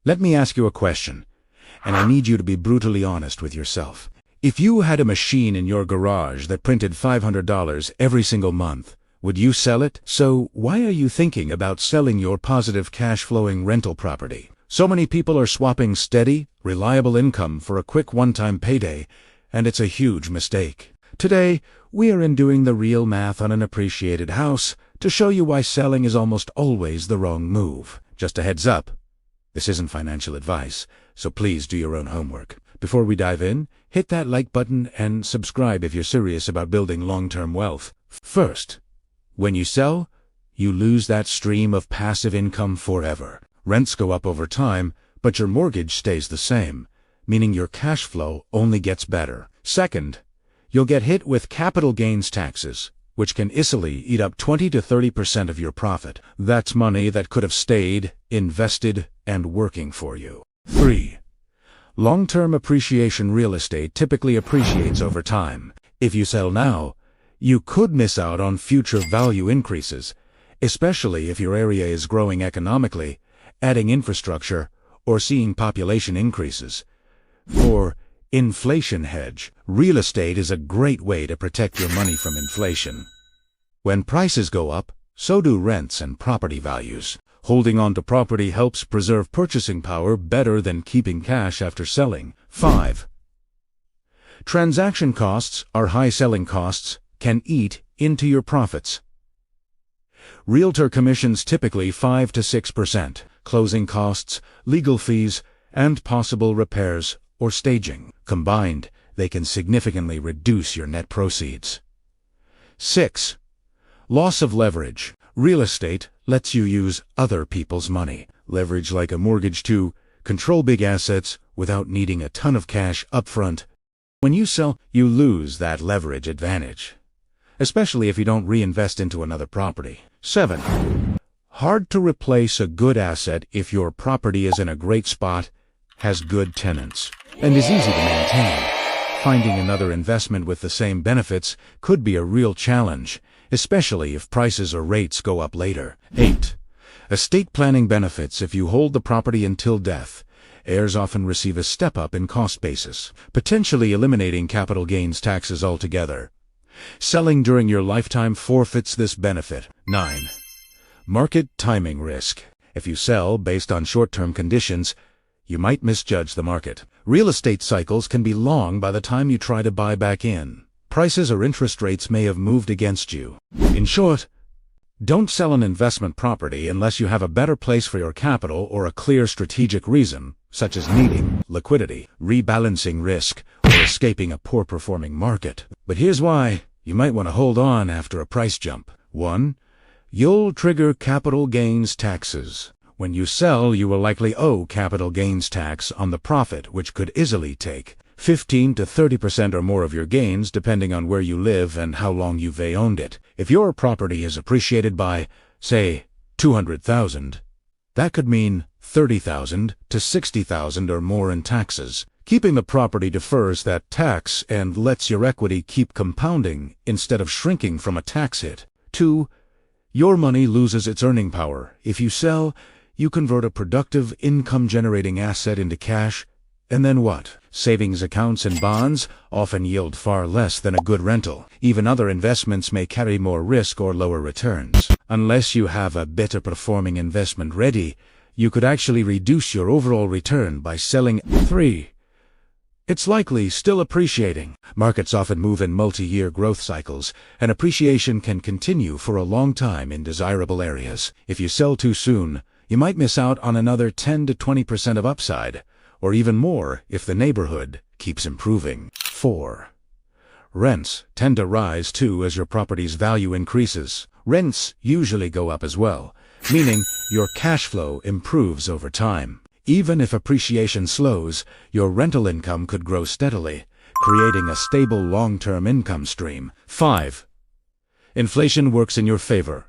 Let me ask you a question, and I need you to be brutally honest with yourself. If you had a machine in your garage that printed $500 every single month, would you sell it? So why are you thinking about selling your positive cash-flowing rental property? So many people are swapping steady, reliable income for a quick one-time payday, and it's a huge mistake. Today, we are doing the real math on an appreciated house to show you why selling is almost always the wrong move. Just a heads up, this isn't financial advice, so please do your own homework. Before we dive in, hit that like button and subscribe if you're serious about building long-term wealth. First, when you sell, you lose that stream of passive income forever. Rents go up over time, but your mortgage stays the same, meaning your cash flow only gets better. Second, you'll get hit with capital gains taxes, which can easily eat up 20 to 30% of your profit. That's money that could have stayed, invested, and working for you. 3. Long-term appreciation real estate typically appreciates over time. If you sell now, you could miss out on future value increases, especially if your area is growing economically, adding infrastructure, or seeing population increases. 4. Inflation hedge. Real estate is a great way to protect your money from inflation. When prices go up, so do rents and property values. Holding on to property helps preserve purchasing power better than keeping cash after selling. 5. Transaction costs, or high selling costs, can eat into your profits. Realtor commissions typically 5 to 6%, closing costs, legal fees, and possible repairs or staging. Combined, they can significantly reduce your net proceeds. 6. Loss of leverage. Real estate lets you use other people's money. Leverage like a mortgage to control big assets without needing a ton of cash upfront. When you sell, you lose that leverage advantage, especially if you don't reinvest into another property. 7. Hard to replace a good asset if your property is in a great spot, has good tenants, and is easy to maintain. Finding another investment with the same benefits could be a real challenge, especially if prices or rates go up later. 8. Estate planning benefits. If you hold the property until death, heirs often receive a step-up in cost basis, potentially eliminating capital gains taxes altogether. Selling during your lifetime forfeits this benefit. 9. Market timing risk. If you sell based on short-term conditions, you might misjudge the market. Real estate cycles can be long by the time you try to buy back in. Prices or interest rates may have moved against you. In short, don't sell an investment property unless you have a better place for your capital or a clear strategic reason, such as needing liquidity, rebalancing risk, or escaping a poor-performing market. But here's why you might want to hold on after a price jump. 1. You'll trigger capital gains taxes. When you sell, you will likely owe capital gains tax on the profit, which could easily take 15 to 30% or more of your gains, depending on where you live and how long you've owned it. If your property is appreciated by, say, $200,000, that could mean $30,000 to $60,000 or more in taxes. Keeping the property defers that tax and lets your equity keep compounding instead of shrinking from a tax hit. 2. Your money loses its earning power. If you sell, you convert a productive income-generating asset into cash, and then what? Savings accounts and bonds often yield far less than a good rental. Even other investments may carry more risk or lower returns. Unless you have a better performing investment ready, you could actually reduce your overall return by selling. 3. It's likely still appreciating. Markets often move in multi-year growth cycles, and appreciation can continue for a long time in desirable areas. If you sell too soon, you might miss out on another 10 to 20% of upside, or even more if the neighborhood keeps improving. 4. Rents tend to rise too as your property's value increases. Rents usually go up as well, meaning your cash flow improves over time. Even if appreciation slows, your rental income could grow steadily, creating a stable long-term income stream. 5. Inflation works in your favor.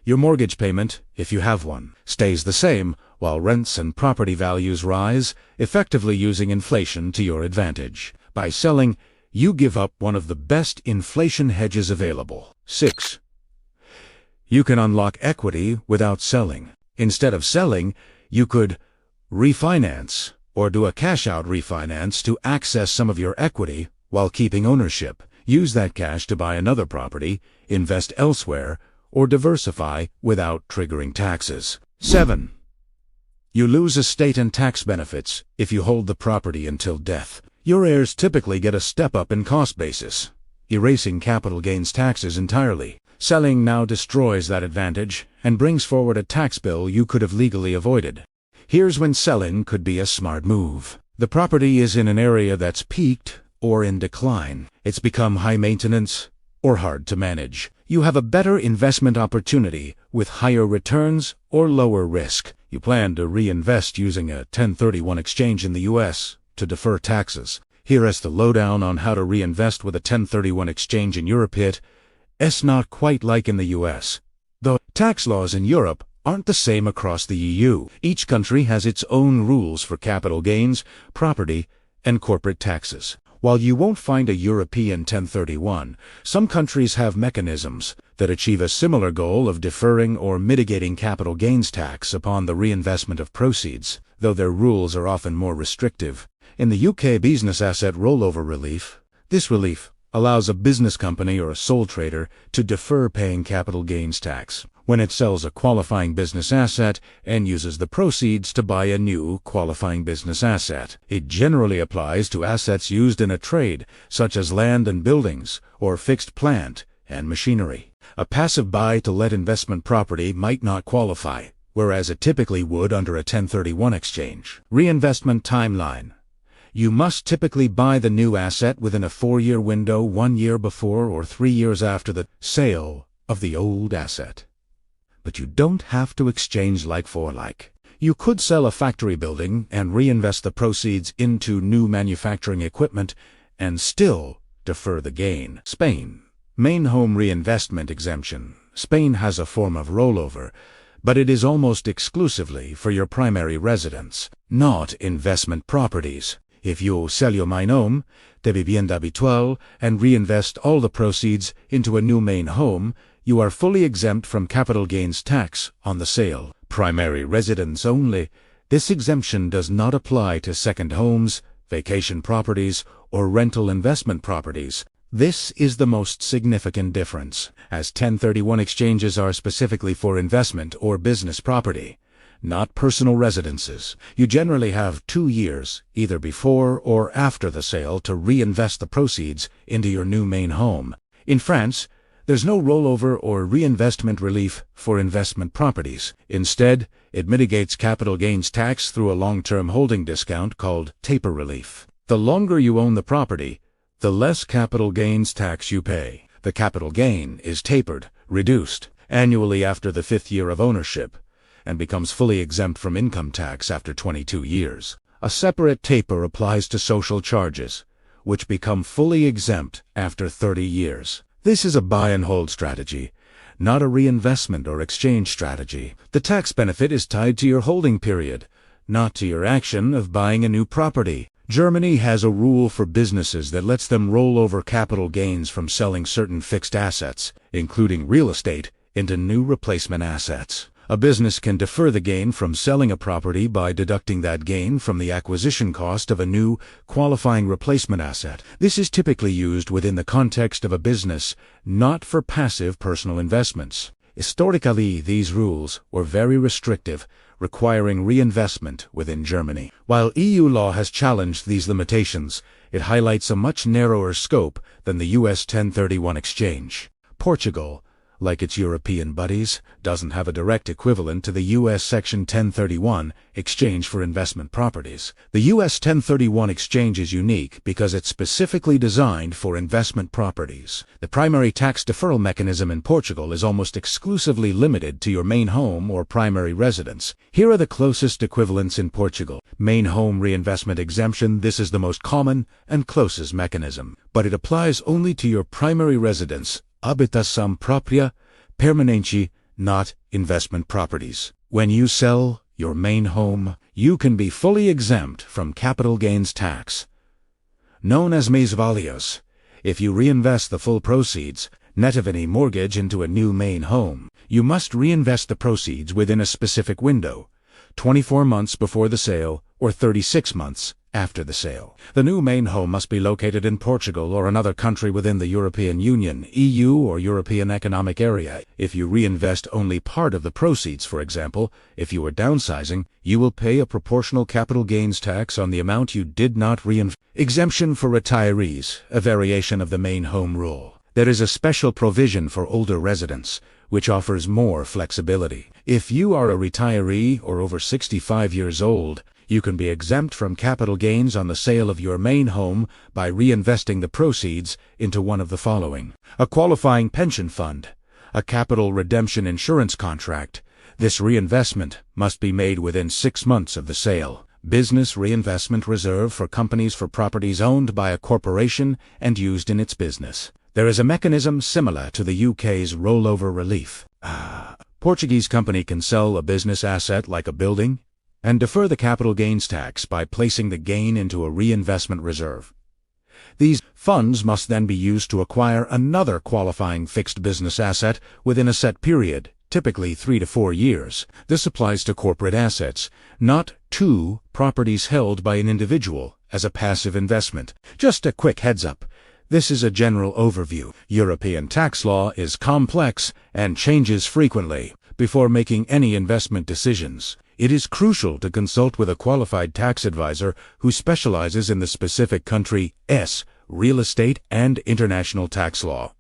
Your mortgage payment, if you have one, stays the same while rents and property values rise, effectively using inflation to your advantage. By selling, you give up one of the best inflation hedges available. 6. You can unlock equity without selling. Instead of selling, you could refinance, or do a cash-out refinance to access some of your equity while keeping ownership. Use that cash to buy another property, invest elsewhere, or diversify without triggering taxes. 7. You lose estate and tax benefits if you hold the property until death. Your heirs typically get a step-up in cost basis, erasing capital gains taxes entirely. Selling now destroys that advantage and brings forward a tax bill you could have legally avoided. Here's when selling could be a smart move. The property is in an area that's peaked or in decline. It's become high maintenance or hard to manage. You have a better investment opportunity with higher returns or lower risk. You plan to reinvest using a 1031 exchange in the U.S. to defer taxes. Here is the lowdown on how to reinvest with a 1031 exchange in Europe. It's not quite like in the U.S. Though tax laws in Europe aren't the same across the EU. Each country has its own rules for capital gains, property, and corporate taxes. While you won't find a European 1031, some countries have mechanisms that achieve a similar goal of deferring or mitigating capital gains tax upon the reinvestment of proceeds, though their rules are often more restrictive. In the UK business asset rollover relief, this relief allows a business company or a sole trader to defer paying capital gains tax when it sells a qualifying business asset and uses the proceeds to buy a new qualifying business asset. It generally applies to assets used in a trade, such as land and buildings, or fixed plant and machinery. A passive buy-to-let investment property might not qualify, whereas it typically would under a 1031 exchange. Reinvestment timeline. You must typically buy the new asset within a 4-year window, 1 year before or 3 years after the sale of the old asset. But you don't have to exchange like for like. You could sell a factory building and reinvest the proceeds into new manufacturing equipment and still defer the gain. Spain. Main home reinvestment exemption. Spain has a form of rollover, but it is almost exclusively for your primary residence, not investment properties. If you sell your main home, de vivienda habitual, and reinvest all the proceeds into a new main home, you are fully exempt from capital gains tax on the sale. Primary residence only. This exemption does not apply to second homes, vacation properties, or rental investment properties. This is the most significant difference, as 1031 exchanges are specifically for investment or business property, not personal residences. You generally have 2 years, either before or after the sale, to reinvest the proceeds into your new main home. In France, there's no rollover or reinvestment relief for investment properties. Instead, it mitigates capital gains tax through a long-term holding discount called taper relief. The longer you own the property, the less capital gains tax you pay. The capital gain is tapered, reduced, annually after the 5th year of ownership, and becomes fully exempt from income tax after 22 years. A separate taper applies to social charges, which become fully exempt after 30 years. This is a buy and hold strategy, not a reinvestment or exchange strategy. The tax benefit is tied to your holding period, not to your action of buying a new property. Germany has a rule for businesses that lets them roll over capital gains from selling certain fixed assets, including real estate, into new replacement assets. A business can defer the gain from selling a property by deducting that gain from the acquisition cost of a new, qualifying replacement asset. This is typically used within the context of a business, not for passive personal investments. Historically, these rules were very restrictive, requiring reinvestment within Germany. While EU law has challenged these limitations, it highlights a much narrower scope than the US 1031 exchange. Portugal, like its European buddies, doesn't have a direct equivalent to the U.S. Section 1031 exchange for investment properties. The U.S. 1031 exchange is unique because it's specifically designed for investment properties. The primary tax deferral mechanism in Portugal is almost exclusively limited to your main home or primary residence. Here are the closest equivalents in Portugal. Main home reinvestment exemption. This is the most common and closest mechanism, but it applies only to your primary residence, habitação própria, permanente, not investment properties. When you sell your main home, you can be fully exempt from capital gains tax, known as mais-valios, if you reinvest the full proceeds, net of any mortgage, into a new main home. You must reinvest the proceeds within a specific window, 24 months before the sale, or 36 months after the sale. The new main home must be located in Portugal or another country within the European Union, EU, or European Economic Area. If you reinvest only part of the proceeds, for example, if you are downsizing, you will pay a proportional capital gains tax on the amount you did not reinvest. Exemption for retirees, a variation of the main home rule. There is a special provision for older residents, which offers more flexibility. If you are a retiree or over 65 years old, you can be exempt from capital gains on the sale of your main home by reinvesting the proceeds into one of the following: a qualifying pension fund, a capital redemption insurance contract. This reinvestment must be made within 6 months of the sale. Business reinvestment reserve for companies for properties owned by a corporation and used in its business. There is a mechanism similar to the UK's rollover relief. Portuguese company can sell a business asset like a building and defer the capital gains tax by placing the gain into a reinvestment reserve. These funds must then be used to acquire another qualifying fixed business asset within a set period, typically 3 to 4 years. This applies to corporate assets, not to properties held by an individual as a passive investment. Just a quick heads up. This is a general overview. European tax law is complex and changes frequently. Before making any investment decisions, it is crucial to consult with a qualified tax advisor who specializes in the specific country's real estate and international tax law.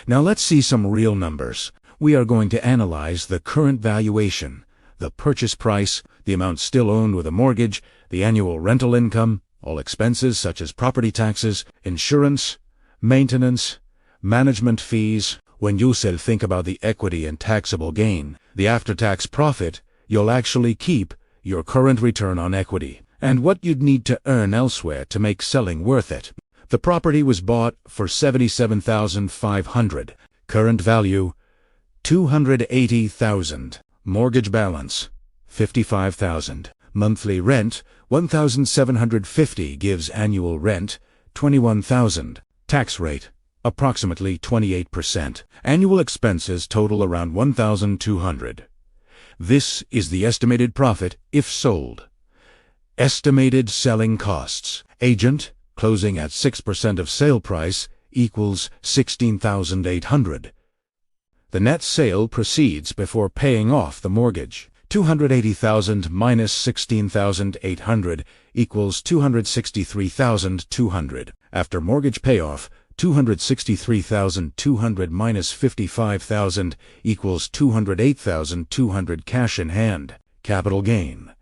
Now let's see some real numbers. We are going to analyze the current valuation, the purchase price, the amount still owed with a mortgage, the annual rental income, all expenses such as property taxes, insurance, maintenance, management fees. When you think about the equity and taxable gain, the after-tax profit, you'll actually keep your current return on equity, and what you'd need to earn elsewhere to make selling worth it. The property was bought for $77,500. Current value, $280,000. Mortgage balance, $55,000. Monthly rent, $1,750 gives annual rent, $21,000. Tax rate, approximately 28%. Annual expenses total around $1,200. This is the estimated profit if sold. Estimated selling costs. Agent, closing at 6% of sale price, equals $16,800. The net sale proceeds before paying off the mortgage. $280,000 minus $16,800 equals $263,200. After mortgage payoff, $263,200 minus $55,000 equals $208,200 cash in hand. Capital gain.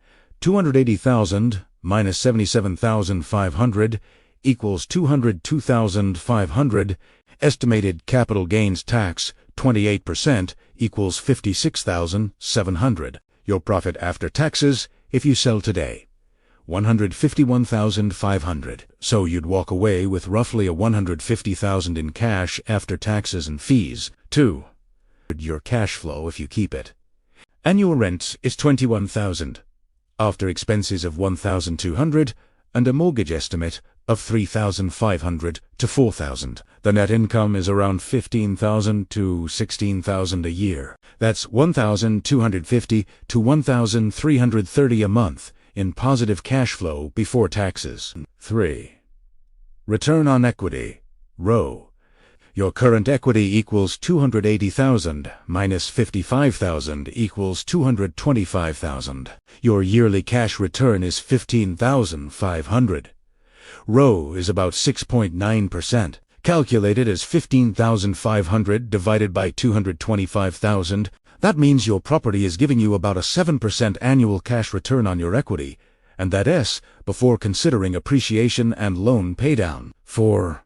$280,000 minus $77,500 equals $202,500. Estimated capital gains tax, 28%, equals $56,700. Your profit after taxes, if you sell today, $151,500. So you'd walk away with roughly $150,000 in cash after taxes and fees. 2. Your cash flow if you keep it. Annual rent is $21,000, after expenses of $1,200 and a mortgage estimate of $3,500 to $4,000. The net income is around $15,000 to $16,000 a year. That's $1,250 to $1,330 a month in positive cash flow before taxes. 3. Return on equity, ROE. Your current equity equals $280,000 minus $55,000 equals $225,000. Your yearly cash return is $15,500. ROE is about 6.9%, calculated as $15,500 divided by $225,000. That means your property is giving you about a 7% annual cash return on your equity, and that is before considering appreciation and loan paydown. 4.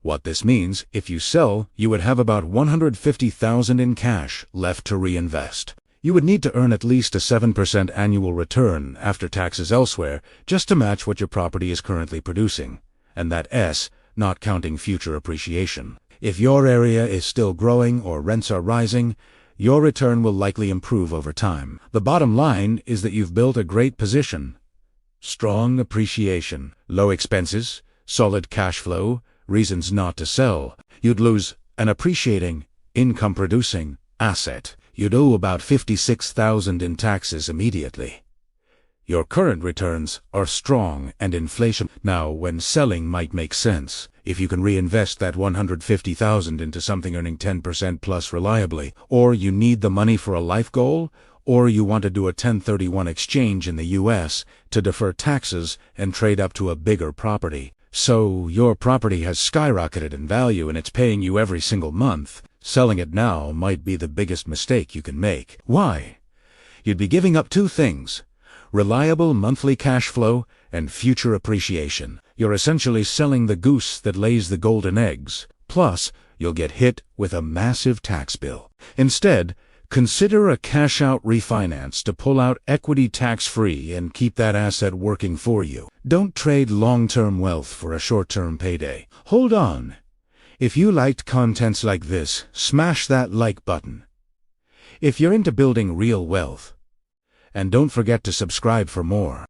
What this means, if you sell, you would have about $150,000 in cash left to reinvest. You would need to earn at least a 7% annual return after taxes elsewhere just to match what your property is currently producing, and that is not counting future appreciation. If your area is still growing or rents are rising, your return will likely improve over time. The bottom line is that you've built a great position. Strong appreciation, low expenses, solid cash flow, reasons not to sell. You'd lose an appreciating, income-producing asset. you'd owe about $56,000 in taxes immediately. Your current returns are strong and inflation. Now, when selling might make sense, if you can reinvest that $150,000 into something earning 10% plus reliably, or you need the money for a life goal, or you want to do a 1031 exchange in the US to defer taxes and trade up to a bigger property. So your property has skyrocketed in value and it's paying you every single month. Selling it now might be the biggest mistake you can make. Why? You'd be giving up two things: reliable monthly cash flow and future appreciation. You're essentially selling the goose that lays the golden eggs. Plus, you'll get hit with a massive tax bill. Instead, consider a cash-out refinance to pull out equity tax-free and keep that asset working for you. Don't trade long-term wealth for a short-term payday. Hold on. If you liked contents like this, smash that like button. If you're into building real wealth, and don't forget to subscribe for more.